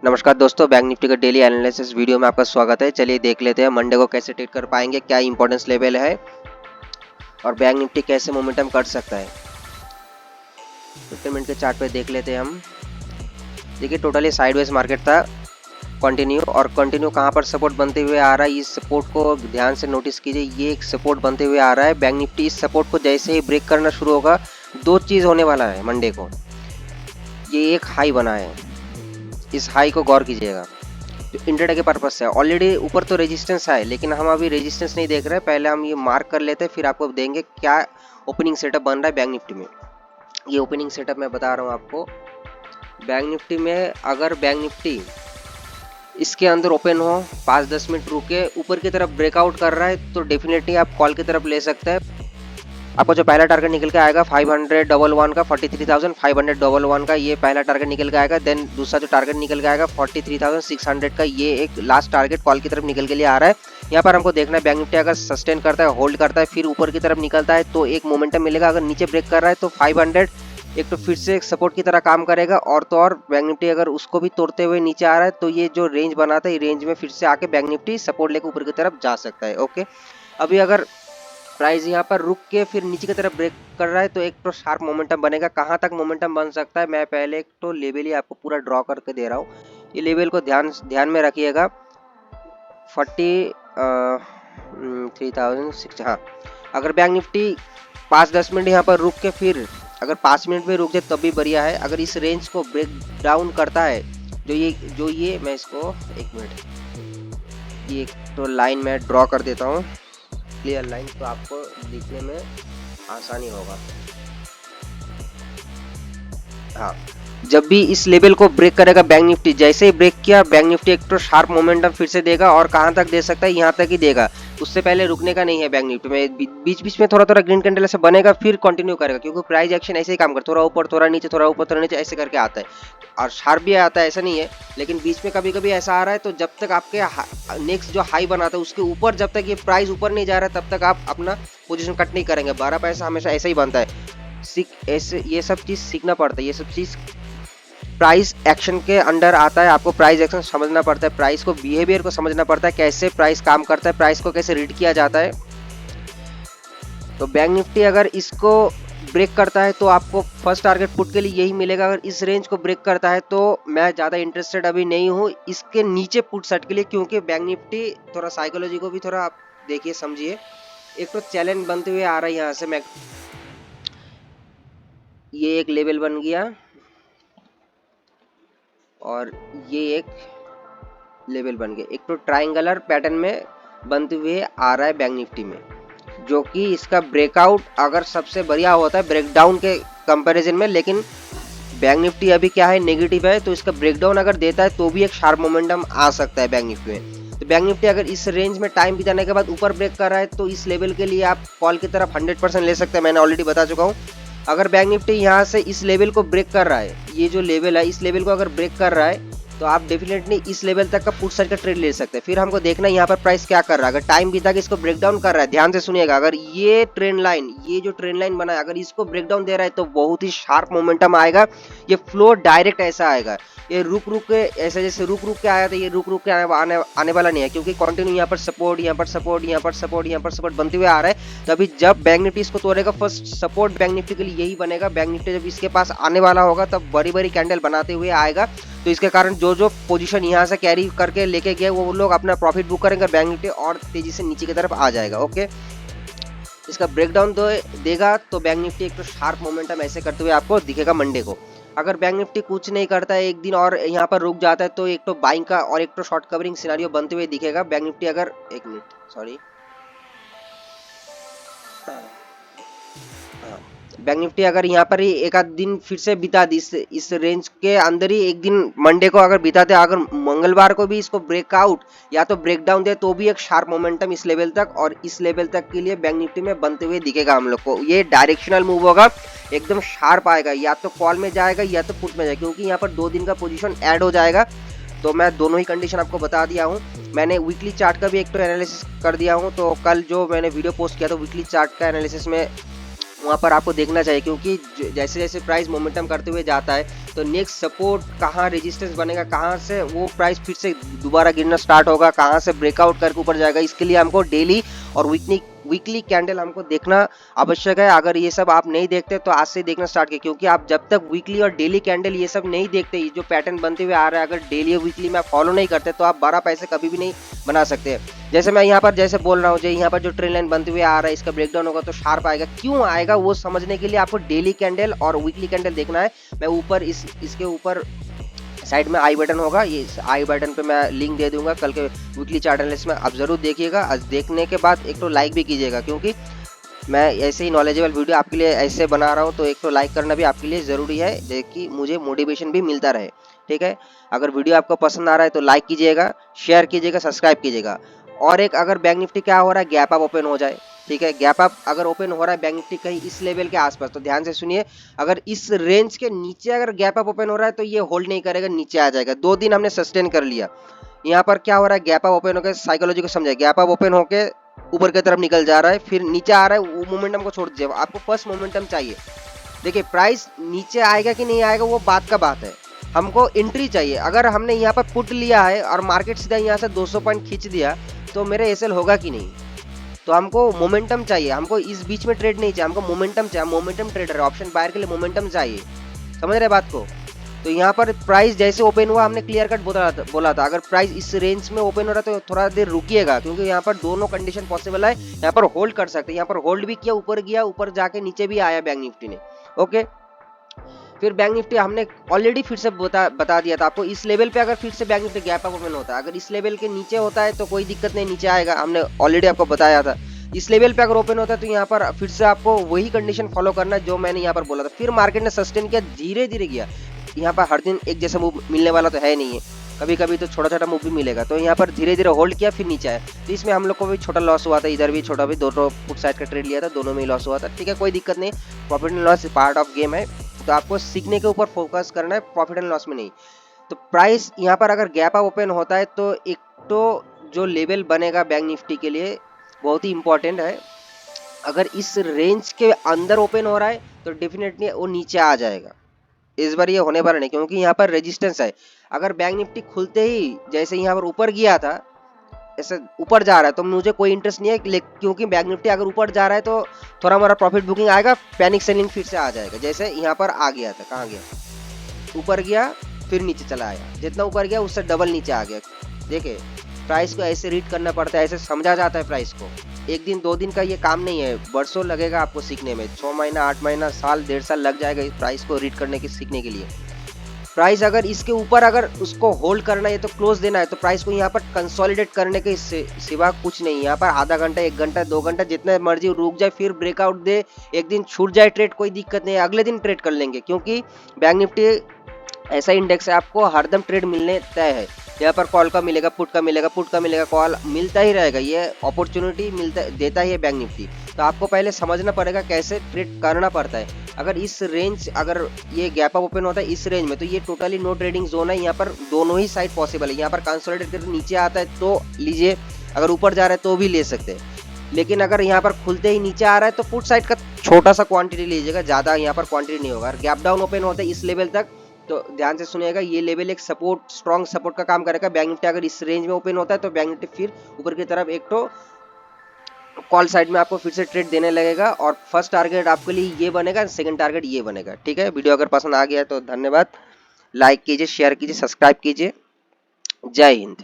नमस्कार दोस्तों, bank Nifty का डेली एनालिसिस वीडियो में आपका स्वागत है। चलिए देख लेते हैं मंडे को कैसे ट्रेड कर पाएंगे, क्या इंपॉर्टेंस लेवल है और बैंक निफ्टी कैसे मोमेंटम कर सकता है। 15 मिनट के चार्ट पे देख लेते हैं हम। देखिए टोटली साइडवेज मार्केट था, कंटिन्यू कहाँ पर सपोर्ट बनते हुए आ रहा है। इस सपोर्ट को ध्यान से नोटिस कीजिए, ये एक सपोर्ट बनते हुए आ रहा है। बैंक निफ्टी इस सपोर्ट को जैसे ही ब्रेक करना शुरू होगा, दो चीज़ होने वाला है मंडे को। ये एक हाई बना है, इस हाई को गौर कीजिएगा। जो इंट्राडे के पर्पज से ऑलरेडी ऊपर तो रेजिस्टेंस है, लेकिन हम अभी रेजिस्टेंस नहीं देख रहे हैं। पहले हम ये मार्क कर लेते हैं, फिर आपको देंगे क्या ओपनिंग सेटअप बन रहा है बैंक निफ्टी में। ये ओपनिंग सेटअप मैं बता रहा हूँ आपको। बैंक निफ्टी में अगर बैंक निफ्टी इसके अंदर ओपन हो, 5-10 मिनट रुके ऊपर की तरफ ब्रेकआउट कर रहा है, तो डेफिनेटली आप कॉल की तरफ ले सकते हैं। आपको जो पहला टारगेट निकल के आएगा 50011 का, 43,511 का, ये पहला टारगेट निकल के आएगा। देन दूसरा जो टारगेट निकल के आएगा 43,600 का, ये एक लास्ट टारगेट कॉल की तरफ निकल के लिए आ रहा है। यहाँ पर हमको देखना है बैंक निफ्टी अगर सस्टेन करता है, होल्ड करता है, फिर ऊपर की तरफ निकलता है तो एक मोमेंटम मिलेगा। अगर नीचे ब्रेक कर रहा है तो 500 एक तो फिर से एक सपोर्ट की तरह काम करेगा, और तो और बैंक निफ्टी अगर उसको भी तोड़ते हुए नीचे आ रहा है तो ये जो रेंज बनाता है, ये रेंज में फिर से आके बैंक निफ्टी सपोर्ट लेकर ऊपर की तरफ जा सकता है। ओके, अभी अगर प्राइस यहाँ पर रुक के फिर नीचे की तरफ ब्रेक कर रहा है तो एक तो शार्प मोमेंटम बनेगा। कहाँ तक मोमेंटम बन सकता है, मैं पहले एक तो लेवल ही आपको पूरा ड्रॉ करके दे रहा हूँ। ये लेवल को ध्यान में रखिएगा। 43,006। हाँ, अगर बैंक निफ्टी 5-10 मिनट यहाँ पर रुक के फिर अगर 5 मिनट में रुक जाए तब भी बढ़िया है। अगर इस रेंज को ब्रेक डाउन करता है, जो ये मैं इसको एक मिनट, ये एक तो लाइन में ड्रॉ कर देता हूँ, क्लियर लाइन, तो आपको दिखने में आसानी होगा। हाँ, जब भी इस लेवल को ब्रेक करेगा बैंक निफ्टी, जैसे ही ब्रेक किया बैंक निफ्टी एक तो शार्प मोमेंटम फिर से देगा, और कहाँ तक दे सकता है, यहाँ तक ही देगा। उससे पहले रुकने का नहीं है बैंक निफ्टी में। बीच बीच में थोड़ा थोड़ा ग्रीन कैंडल ऐसे बनेगा, फिर कंटिन्यू करेगा, क्योंकि प्राइस एक्शन ऐसे ही काम करता है, थोड़ा ऊपर थोड़ा नीचे, थोड़ा ऊपर थोड़ा नीचे ऐसे करके आता है, और शार्प भी आता है, ऐसा नहीं है। लेकिन बीच में कभी कभी ऐसा आ रहा है, तो जब तक आपके नेक्स्ट जो हाई बनाता है उसके ऊपर, जब तक ये प्राइस ऊपर नहीं जा रहा है तब तक आप अपना पोजीशन कट नहीं करेंगे। 12 पैसा हमेशा ऐसा ही बनता है। ये सब चीज़ सीखना पड़ता है, ये सब चीज़ प्राइस एक्शन के अंडर आता है। आपको प्राइस एक्शन समझना पड़ता है, प्राइस को बिहेवियर को समझना पड़ता है, कैसे प्राइस काम करता है, प्राइस को कैसे रीड किया जाता है। तो बैंक निफ्टी अगर इसको ब्रेक करता है तो आपको फर्स्ट टारगेट पुट के लिए यही मिलेगा। अगर इस रेंज को ब्रेक करता है तो मैं ज़्यादा इंटरेस्टेड अभी नहीं हूँ इसके नीचे पुट सेट के लिए, क्योंकि बैंक निफ्टी थोड़ा साइकोलॉजी को भी थोड़ा आप देखिए समझिए। एक तो चैलेंज बनते हुए आ रहा है यहाँ से, मैं ये एक लेवल बन गया और ये एक लेवल बन गया। एक तो ट्रायंगुलर पैटर्न में बनते हुए आ रहा है बैंक निफ्टी में, जो कि इसका ब्रेकआउट अगर सबसे बढ़िया होता है ब्रेकडाउन के कंपैरिजन में। लेकिन बैंक निफ्टी अभी क्या है, नेगेटिव है, तो इसका ब्रेकडाउन अगर देता है तो भी एक शार्प मोमेंटम आ सकता है बैंक निफ्टी में। तो बैंक निफ्टी अगर इस रेंज में टाइम बिताने के बाद ऊपर ब्रेक कर रहा है तो इस लेवल के लिए आप कॉल की तरफ 100% ले सकते हैं, मैंने ऑलरेडी बता चुका हूँ। अगर बैंक निफ्टी यहाँ से इस लेवल को ब्रेक कर रहा है, ये जो लेवल है इस लेवल को अगर ब्रेक कर रहा है, तो आप डेफिनेटली इस लेवल तक का पुट साइड का ट्रेड ले सकते हैं। फिर हमको देखना है यहाँ पर प्राइस क्या कर रहा है। अगर टाइम बीता के इसको ब्रेकडाउन कर रहा है, ध्यान से सुनिएगा, अगर ये ट्रेंड लाइन, ये जो ट्रेंड लाइन बना है, अगर इसको ब्रेकडाउन दे रहा है तो बहुत ही शार्प मोमेंटम आएगा। ये फ्लो डायरेक्ट ऐसा आएगा, ये रुक के ऐसे जैसे रुक के आया था, ये रुक के आने वाला नहीं है, क्योंकि कंटिन्यू यहाँ पर सपोर्ट, यहाँ पर सपोर्ट, यहाँ पर सपोर्ट, यहाँ पर सपोर्ट बनते हुए आ रहा है। तभी जब बैंक निफ्टी इसको तोड़ेगा, फर्स्ट सपोर्ट बैंक निफ्टी के लिए यही बनेगा। बैंक निफ्टी जब इसके पास आने वाला होगा तब बड़ी बड़ी कैंडल बनाते हुए आएगा, तो इसके कारण जो पोजीशन यहाँ से कैरी करके लेके गए वो लोग अपना प्रॉफिट बुक करेंगे, बैंक निफ्टी और तेजी से नीचे की तरफ आ जाएगा। ओके, इसका ब्रेकडाउन देगा तो बैंक निफ्टी एक तो शार्प मोमेंटम ऐसे करते हुए आपको दिखेगा मंडे को। अगर बैंक निफ्टी कुछ नहीं करता है, एक दिन और यहाँ पर रुक जाता है, तो एक तो बाइंग का और एक तो शॉर्ट कवरिंग सिनेरियो बनते हुए दिखेगा। बैंक निफ्टी अगर एक मिनट सॉरी बैंक निफ्टी अगर यहाँ पर ही एक आध दिन फिर से बिता दी इस रेंज के अंदर ही, एक दिन मंडे को अगर बिताते, अगर मंगलवार को भी इसको ब्रेकआउट या तो ब्रेकडाउन दे तो भी एक शार्प मोमेंटम इस लेवल तक और इस लेवल तक के लिए बैंक निफ्टी में बनते हुए दिखेगा हम लोग को। ये डायरेक्शनल मूव होगा, एकदम शार्प आएगा, या तो कॉल में जाएगा या तो पुट में जाएगा, क्योंकि यहाँ पर 2 दिन का पोजीशन ऐड हो जाएगा। तो मैं दोनों ही कंडीशन आपको बता दिया हूँ। मैंने वीकली चार्ट का भी एक तो एनालिसिस कर दिया हूँ, तो कल जो मैंने वीडियो पोस्ट किया था वीकली चार्ट का एनालिसिस में वहाँ पर आपको देखना चाहिए, क्योंकि जैसे जैसे प्राइस मोमेंटम करते हुए जाता है तो नेक्स्ट सपोर्ट कहाँ रेजिस्टेंस बनेगा, कहाँ से वो प्राइस फिर से दोबारा गिरना स्टार्ट होगा, कहाँ से ब्रेकआउट करके ऊपर जाएगा, इसके लिए हमको डेली और वीकली कैंडल हमको देखना आवश्यक है। अगर ये सब आप नहीं देखते तो आज से देखना स्टार्ट कीजिए, क्योंकि आप जब तक वीकली और डेली कैंडल ये सब नहीं देखते, ये जो पैटर्न बनते हुए आ रहा है, अगर डेली और वीकली में आप फॉलो नहीं करते तो आप 12 पैसे कभी भी नहीं बना सकते। जैसे मैं यहाँ पर जैसे बोल रहा हूँ, जो यहाँ पर जो ट्रेंड लाइन बनते हुए आ रहा है, इसका ब्रेकडाउन होगा तो शार्प आएगा, क्यों आएगा वो समझने के लिए आपको डेली कैंडल और वीकली कैंडल देखना है। मैं ऊपर इसके ऊपर साइड में आई बटन होगा, ये आई बटन पे मैं लिंक दे दूंगा कल के वीकली चार्ट एनालिसिस में, आप जरूर देखिएगा। आज देखने के बाद एक तो लाइक भी कीजिएगा, क्योंकि मैं ऐसे ही नॉलेजेबल वीडियो आपके लिए ऐसे बना रहा हूँ, तो एक तो लाइक करना भी आपके लिए ज़रूरी है, ताकि मुझे मोटिवेशन भी मिलता रहे। ठीक है, अगर वीडियो आपको पसंद आ रहा है तो लाइक कीजिएगा, शेयर कीजिएगा, सब्सक्राइब कीजिएगा। और एक, अगर बैंक निफ्टी क्या हो रहा है, गैप अप ओपन हो जाए, ठीक है, गैप अप अगर ओपन हो रहा है बैंक निफ्टी कहीं इस लेवल के आसपास, तो ध्यान से सुनिए, अगर इस रेंज के नीचे अगर गैप अप ओपन हो रहा है तो ये होल्ड नहीं करेगा, नीचे आ जाएगा। 2 दिन हमने सस्टेन कर लिया। यहाँ पर क्या हो रहा है, गैप अप ओपन होकर, साइकोलॉजी को समझे, गैप अप ओपन होकर ऊपर की तरफ निकल जा रहा है, फिर नीचे आ रहा है, वो मोमेंटम को छोड़ दीजिए, आपको फर्स्ट मोमेंटम चाहिए। देखिए प्राइस नीचे आएगा कि नहीं आएगा वो बात का बात है, हमको एंट्री चाहिए। अगर हमने यहाँ पर पुट लिया है और मार्केट सीधा यहाँ से 200 पॉइंट खींच दिया तो मेरे एसएल होगा कि नहीं। तो हमको मोमेंटम चाहिए, हमको इस बीच में ट्रेड नहीं चाहिए, हमको मोमेंटम चाहिए। मोमेंटम ट्रेडर है, ऑप्शन बायर के लिए मोमेंटम चाहिए, समझ रहे बात को। तो यहाँ पर प्राइस जैसे ओपन हुआ, हमने क्लियर कट बोला था अगर प्राइस इस रेंज में ओपन हो रहा है तो थोड़ा देर रुकिएगा, क्योंकि यहाँ पर दोनों कंडीशन पॉसिबल है। यहाँ पर होल्ड कर सकते हैं, यहाँ पर होल्ड भी किया, ऊपर गया, ऊपर जाके नीचे भी आया बैंक निफ्टी ने। ओके, फिर बैंक निफ्टी हमने ऑलरेडी फिर से बता दिया था आपको, इस लेवल पे अगर फिर से bank Nifty gap up open होता है, अगर इस लेवल के नीचे होता है तो कोई दिक्कत नहीं, नीचे आएगा, हमने ऑलरेडी आपको बताया था। इस लेवल पे अगर ओपन होता है तो यहाँ पर फिर से आपको वही कंडीशन फॉलो करना है जो मैंने यहाँ पर बोला था। फिर मार्केट ने सस्टेन किया, धीरे धीरे गया, यहाँ पर हर दिन एक जैसा मूव मिलने वाला तो है नहीं है, कभी कभी तो छोटा छोटा मूव भी मिलेगा। तो यहाँ पर धीरे धीरे होल्ड किया, फिर नीचे आया, तो इसमें हम लोग को भी छोटा लॉस हुआ था, इधर भी छोटा भी, दोनों फुट साइड का ट्रेड लिया था, दोनों में ही लॉस हुआ था। ठीक है, कोई दिक्कत नहीं, profit and loss part of game है, तो आपको सीखने के ऊपर फोकस करना है, प्रॉफिट एंड लॉस में नहीं। तो प्राइस यहाँ पर अगर गैप अप ओपन होता है तो एक तो जो लेवल बनेगा बैंक निफ्टी के लिए बहुत ही इंपॉर्टेंट है। अगर इस रेंज के अंदर ओपन हो रहा है तो डेफिनेटली वो नीचे आ जाएगा, इस बार ये होने वाला नहीं, क्योंकि यहाँ पर रेजिस्टेंस है। अगर बैंक निफ्टी खुलते ही जैसे यहाँ पर ऊपर गया था, ऐसे ऊपर जा रहा है, तो मुझे कोई इंटरेस्ट नहीं है, क्योंकि बैंक निफ्टी अगर ऊपर जा रहा है तो थोड़ा हमारा प्रॉफिट बुकिंग आएगा, पैनिक सेलिंग फिर से आ जाएगा। जैसे यहाँ पर आ गया था, कहाँ गया, ऊपर गया फिर नीचे चला आया, जितना ऊपर गया उससे डबल नीचे आ गया। देखे, प्राइस को ऐसे रीड करना पड़ता है, ऐसे समझा जाता है प्राइस को। एक दिन 2 दिन का ये काम नहीं है, बरसों लगेगा आपको सीखने में, 6 महीना 8 महीना साल 1.5 साल लग जाएगा इस प्राइस को रीड करने के सीखने के लिए। प्राइस अगर इसके ऊपर अगर उसको होल्ड करना है तो क्लोज देना है, तो प्राइस को यहाँ पर कंसोलिडेट करने के सिवा कुछ नहीं। यहाँ पर आधा घंटा 1 घंटा 2 घंटा जितना मर्जी रुक जाए, फिर ब्रेकआउट दे, एक दिन छूट जाए ट्रेड, कोई दिक्कत नहीं है, अगले दिन ट्रेड कर लेंगे, क्योंकि बैंक निफ्टी ऐसा इंडेक्स है, आपको हरदम ट्रेड मिलने तय है। यहाँ पर कॉल का मिलेगा, पुट का मिलेगा, पुट का मिलेगा, कॉल मिलता ही रहेगा, ये अपॉर्चुनिटी मिलता देता ही है बैंक निफ्टी। तो आपको पहले समझना पड़ेगा कैसे ट्रेड करना पड़ता है। अगर इस रेंज, अगर ये गैप अप ओपन होता है इस रेंज में, तो ये टोटली नो ट्रेडिंग जोन है, यहाँ पर दोनों ही साइड पॉसिबल है। यहाँ पर कंसोलिडेट करके नीचे आता है तो लीजिए, अगर ऊपर जा रहा है तो भी ले सकते हैं, लेकिन अगर यहाँ पर खुलते ही नीचे आ रहा है तो पुट साइड का छोटा सा क्वांटिटी लीजिएगा, ज़्यादा यहाँ पर क्वांटिटी नहीं होगा। गैप डाउन ओपन होता है इस लेवल तक, तो ध्यान से सुनिएगा, ये लेवल एक सपोर्ट, स्ट्रॉन्ग सपोर्ट का काम करेगा। बैंक निफ्टी अगर इस रेंज में ओपन होता है तो बैंक निफ्टी फिर ऊपर की तरफ एक तो कॉल साइड में आपको फिर से ट्रेड देने लगेगा, और फर्स्ट टारगेट आपके लिए ये बनेगा, सेकंड टारगेट ये बनेगा। ठीक है, वीडियो अगर पसंद आ गया तो धन्यवाद, लाइक कीजिए, शेयर कीजिए, सब्सक्राइब कीजिए। जय हिंद।